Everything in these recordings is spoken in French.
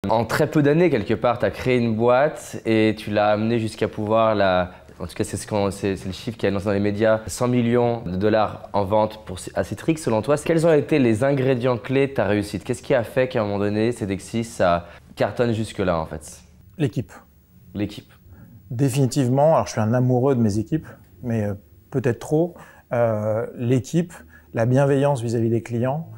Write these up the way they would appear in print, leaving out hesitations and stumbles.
En très peu d'années, quelque part, tu as créé une boîte et tu l'as amenée jusqu'à pouvoir En tout cas, c'est le chiffre qui est annoncé dans les médias. 100 millions de dollars en vente à Citrix, selon toi. Quels ont été les ingrédients clés de ta réussite? Qu'est-ce qui a fait qu'à un moment donné, Cedexis, ça cartonne jusque-là, en fait? L'équipe. L'équipe. Définitivement. Alors, je suis un amoureux de mes équipes, mais peut-être trop. L'équipe, la bienveillance vis-à-vis des clients,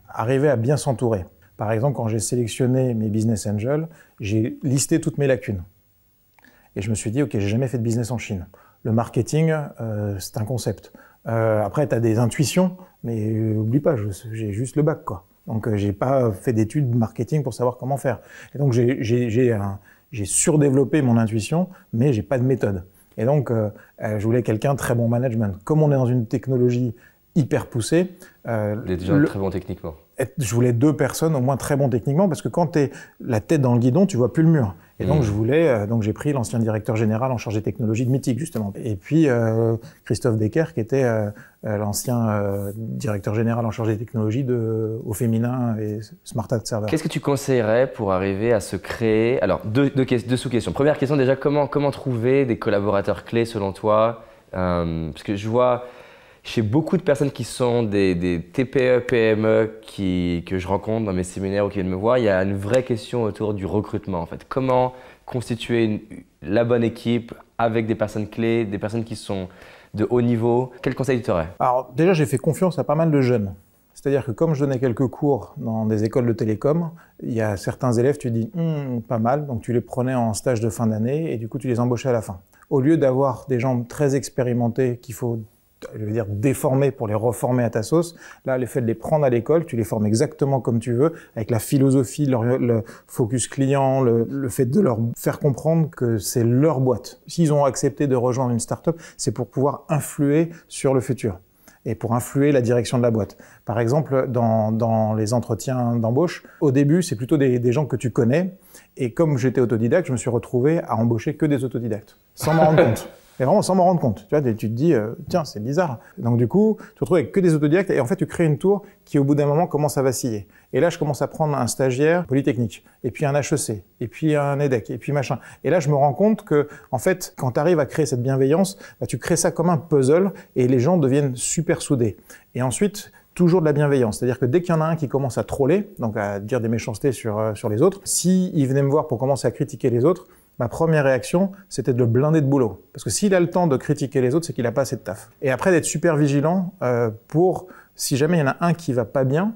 arriver à bien s'entourer. Par exemple, quand j'ai sélectionné mes business angels, j'ai listé toutes mes lacunes. Et je me suis dit, OK, j'ai jamais fait de business en Chine. Le marketing, c'est un concept. Après, tu as des intuitions, mais oublie pas, j'ai juste le bac, quoi. Donc, j'ai pas fait d'études de marketing pour savoir comment faire. Et donc, j'ai surdéveloppé mon intuition, mais j'ai pas de méthode. Et donc, je voulais quelqu'un très bon management. Comme on est dans une technologie hyper poussée... Des gens très bons techniquement. Je voulais 2 personnes au moins très bons techniquement, parce que quand tu es la tête dans le guidon, tu vois plus le mur. Et donc, donc j'ai pris l'ancien directeur général en charge des technologies de Mythic, justement. Et puis, Christophe Decker, qui était l'ancien directeur général en charge des technologies au féminin et Smart Ad Server. Qu'est-ce que tu conseillerais pour arriver à se créer? Alors, deux sous-questions. Première question, déjà, comment trouver des collaborateurs clés selon toi? Parce que je vois chez beaucoup de personnes qui sont des TPE, PME que je rencontre dans mes séminaires ou qui viennent me voir, il y a une vraie question autour du recrutement, en fait. Comment constituer la bonne équipe avec des personnes clés, des personnes qui sont de haut niveau? Quel conseil tu aurais? Alors déjà, j'ai fait confiance à pas mal de jeunes. C'est-à-dire que comme je donnais quelques cours dans des écoles de télécom, il y a certains élèves, tu dis pas mal, donc tu les prenais en stage de fin d'année et du coup tu les embauchais à la fin. Au lieu d'avoir des gens très expérimentés qu'il faut, je veux dire, déformer pour les reformer à ta sauce, là, le fait de les prendre à l'école, tu les formes exactement comme tu veux, avec la philosophie, le focus client, le fait de leur faire comprendre que c'est leur boîte. S'ils ont accepté de rejoindre une start-up, c'est pour pouvoir influer sur le futur et pour influer la direction de la boîte. Par exemple, dans les entretiens d'embauche, au début, c'est plutôt des gens que tu connais. Et comme j'étais autodidacte, je me suis retrouvé à embaucher que des autodidactes, sans m'en rendre compte. Et vraiment sans m'en rendre compte. Tu vois, tu te dis, tiens, c'est bizarre. Donc du coup, tu te retrouves avec que des autodidactes et en fait, tu crées une tour qui, au bout d'un moment, commence à vaciller. Et là, je commence à prendre un stagiaire polytechnique, et puis un HEC, et puis un EDEC, et puis machin. Et là, je me rends compte que, en fait, quand tu arrives à créer cette bienveillance, bah, tu crées ça comme un puzzle et les gens deviennent super soudés. Et ensuite, toujours de la bienveillance. C'est-à-dire que dès qu'il y en a un qui commence à troller, donc à dire des méchancetés sur les autres, s'il venait me voir pour commencer à critiquer les autres, ma première réaction, c'était de le blinder de boulot. Parce que s'il a le temps de critiquer les autres, c'est qu'il n'a pas assez de taf. Et après, d'être super vigilant pour, si jamais il y en a un qui va pas bien,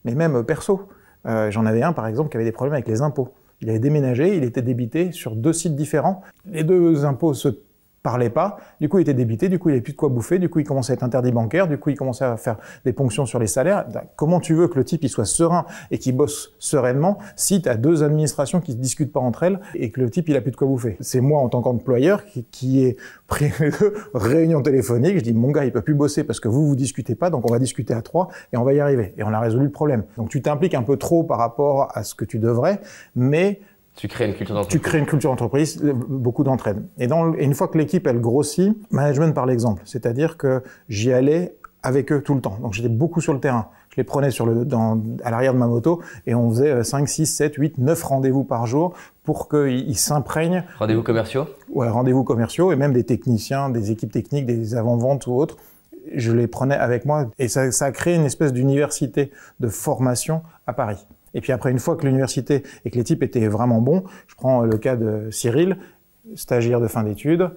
mais même perso. J'en avais un, par exemple, qui avait des problèmes avec les impôts. Il avait déménagé, il était débité sur 2 sites différents. Les 2 impôts se parlait pas, du coup il était débité, du coup il avait plus de quoi bouffer, du coup il commençait à être interdit bancaire, du coup il commençait à faire des ponctions sur les salaires. Comment tu veux que le type il soit serein et qu'il bosse sereinement si tu as 2 administrations qui se discutent pas entre elles et que le type il a plus de quoi bouffer? C'est moi en tant qu'employeur qui ai pris réunion téléphonique, je dis mon gars il peut plus bosser parce que vous discutez pas, donc on va discuter à 3 et on va y arriver. Et on a résolu le problème. Donc tu t'impliques un peu trop par rapport à ce que tu devrais, mais tu crées une culture d'entreprise. Tu crées une culture d'entreprise, beaucoup d'entraide. Et une fois que l'équipe, elle grossit, management par l'exemple. C'est-à-dire que j'y allais avec eux tout le temps. Donc j'étais beaucoup sur le terrain. Je les prenais à l'arrière de ma moto et on faisait 5, 6, 7, 8, 9 rendez-vous par jour pour qu'ils s'imprègnent. Rendez-vous commerciaux? Ouais, rendez-vous commerciaux et même des techniciens, des équipes techniques, des avant-ventes ou autres. Je les prenais avec moi et ça a créé une espèce d'université de formation à Paris. Et puis après, une fois que l'université et que les types étaient vraiment bons, je prends le cas de Cyril, stagiaire de fin d'études.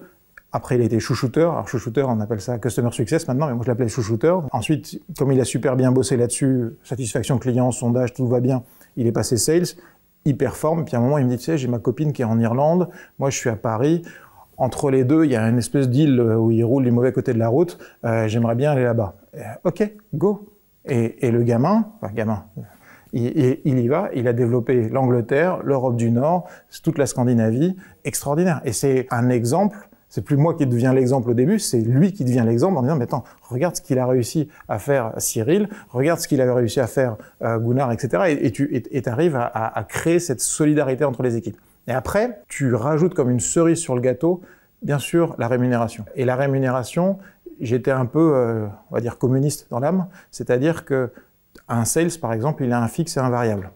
Après, il a été chouchouter. Alors, chouchouter, on appelle ça customer success maintenant, mais moi, je l'appelais chouchouter. Ensuite, comme il a super bien bossé là-dessus, satisfaction client, sondage, tout va bien, il est passé sales, il performe. Puis à un moment, il me dit, tu sais, j'ai ma copine qui est en Irlande, moi, je suis à Paris. Entre les deux, il y a une espèce d'île où il roule du mauvais côté de la route. J'aimerais bien aller là-bas. OK, go. Et le gamin, il y va, il a développé l'Angleterre, l'Europe du Nord, toute la Scandinavie, extraordinaire. Et c'est un exemple, c'est plus moi qui deviens l'exemple au début, c'est lui qui devient l'exemple en disant, mais attends, regarde ce qu'il a réussi à faire Cyril, regarde ce qu'il avait réussi à faire Gunnar, etc. Et tu arrives à créer cette solidarité entre les équipes. Et après, tu rajoutes comme une cerise sur le gâteau, bien sûr, la rémunération. Et la rémunération, j'étais un peu, on va dire, communiste dans l'âme, c'est-à-dire que un sales, par exemple, il a un fixe et un variable.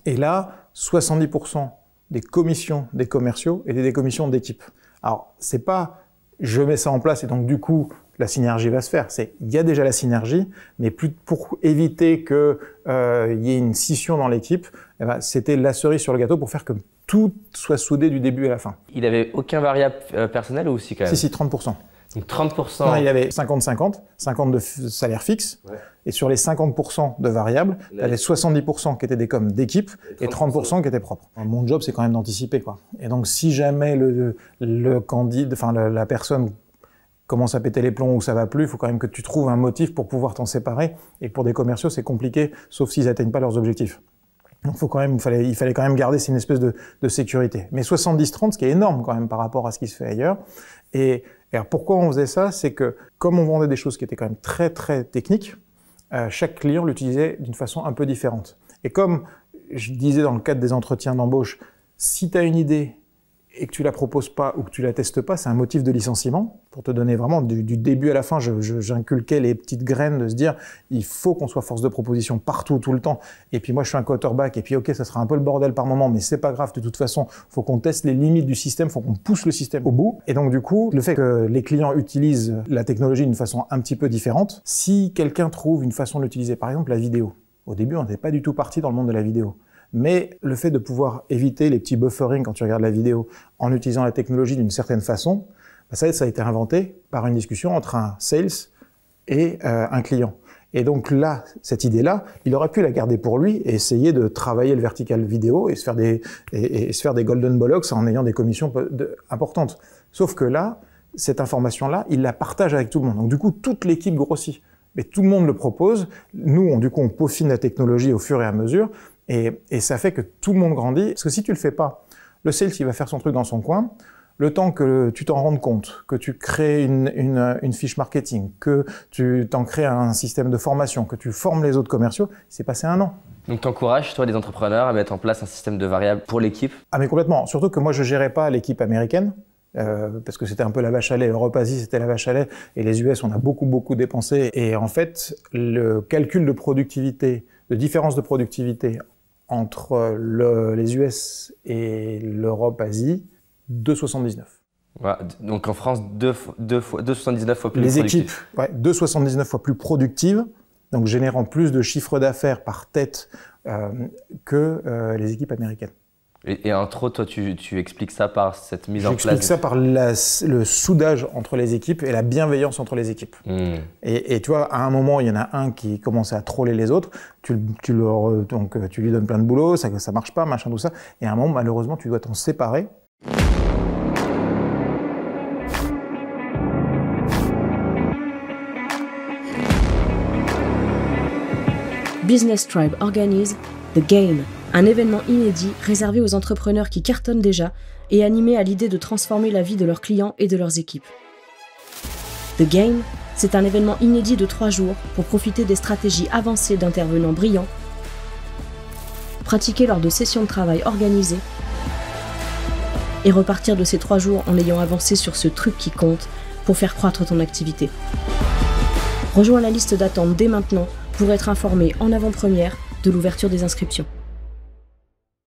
Et là, 70% des commissions des commerciaux étaient des commissions d'équipe. Alors, c'est pas je mets ça en place et donc du coup, la synergie va se faire. Il y a déjà la synergie, mais pour éviter qu'il y ait une scission dans l'équipe, eh ben, c'était la cerise sur le gâteau pour faire que tout soit soudé du début à la fin. Il n'avait aucun variable personnel ou aussi quand même? Si, 30%. Donc 30%. Non, il avait 50-50, 50 de salaire fixe, ouais. Et sur les 50% de variables, il y avait 70% qui étaient des coms d'équipe et 30% qui étaient propres. Mon job, c'est quand même d'anticiper, quoi. Et donc, si jamais le candidat, enfin la personne commence à péter les plombs ou ça va plus, il faut quand même que tu trouves un motif pour pouvoir t'en séparer. Et pour des commerciaux, c'est compliqué, sauf s'ils n'atteignent pas leurs objectifs. Donc, il fallait quand même garder une espèce de sécurité. Mais 70-30, ce qui est énorme quand même par rapport à ce qui se fait ailleurs. Et alors, pourquoi on faisait ça? C'est que, comme on vendait des choses qui étaient quand même très, très techniques, chaque client l'utilisait d'une façon un peu différente. Et comme je disais dans le cadre des entretiens d'embauche, si tu as une idée et que tu la proposes pas ou que tu la testes pas, c'est un motif de licenciement. Pour te donner vraiment du début à la fin, j'inculquais les petites graines de se dire il faut qu'on soit force de proposition partout, tout le temps. Et puis moi, je suis un quarterback et puis ok, ça sera un peu le bordel par moment, mais c'est pas grave. De toute façon, faut qu'on teste les limites du système, faut qu'on pousse le système au bout. Et donc du coup, le fait que les clients utilisent la technologie d'une façon un petit peu différente, si quelqu'un trouve une façon de l'utiliser, par exemple la vidéo. Au début, on n'était pas du tout parti dans le monde de la vidéo. Mais le fait de pouvoir éviter les petits buffering quand tu regardes la vidéo en utilisant la technologie d'une certaine façon, ça a été inventé par une discussion entre un sales et un client. Et donc là, cette idée-là, il aurait pu la garder pour lui et essayer de travailler le vertical vidéo et se faire des golden bollocks en ayant des commissions importantes. Sauf que là, cette information-là, il la partage avec tout le monde. Donc du coup, toute l'équipe grossit. Mais tout le monde le propose. Nous, on peaufine la technologie au fur et à mesure. Et ça fait que tout le monde grandit. Parce que si tu le fais pas, le sales, il va faire son truc dans son coin. Le temps que tu t'en rendes compte, que tu crées une fiche marketing, que tu t'en crées un système de formation, que tu formes les autres commerciaux, il s'est passé 1 an. Donc tu encourages, toi, les entrepreneurs à mettre en place un système de variables pour l'équipe? Ah mais complètement. Surtout que moi, je gérais pas l'équipe américaine. Parce que c'était un peu la vache à lait. Europe-Asie, c'était la vache à lait. Et les US, on a beaucoup dépensé. Et en fait, le calcul de productivité, de différence de productivité entre les US et l'Europe-Asie, 2,79. Ouais, donc en France, 2,79 fois plus les productives. Équipes, ouais, 2,79 fois plus productives, donc générant plus de chiffre d'affaires par tête que les équipes américaines. Et entre autres, toi, tu expliques ça par cette mise en place? J'explique ça par le soudage entre les équipes et la bienveillance entre les équipes. Et tu vois, à un moment, il y en a un qui commençait à troller les autres, tu lui donnes plein de boulot, ça marche pas, machin, tout ça. Et à un moment, malheureusement, tu dois t'en séparer. Business Tribe organise The Game, un événement inédit réservé aux entrepreneurs qui cartonnent déjà et animés à l'idée de transformer la vie de leurs clients et de leurs équipes. The Game, c'est un événement inédit de 3 jours pour profiter des stratégies avancées d'intervenants brillants, pratiquer lors de sessions de travail organisées et repartir de ces 3 jours en ayant avancé sur ce truc qui compte pour faire croître ton activité. Rejoins la liste d'attente dès maintenant pour être informé en avant-première de l'ouverture des inscriptions.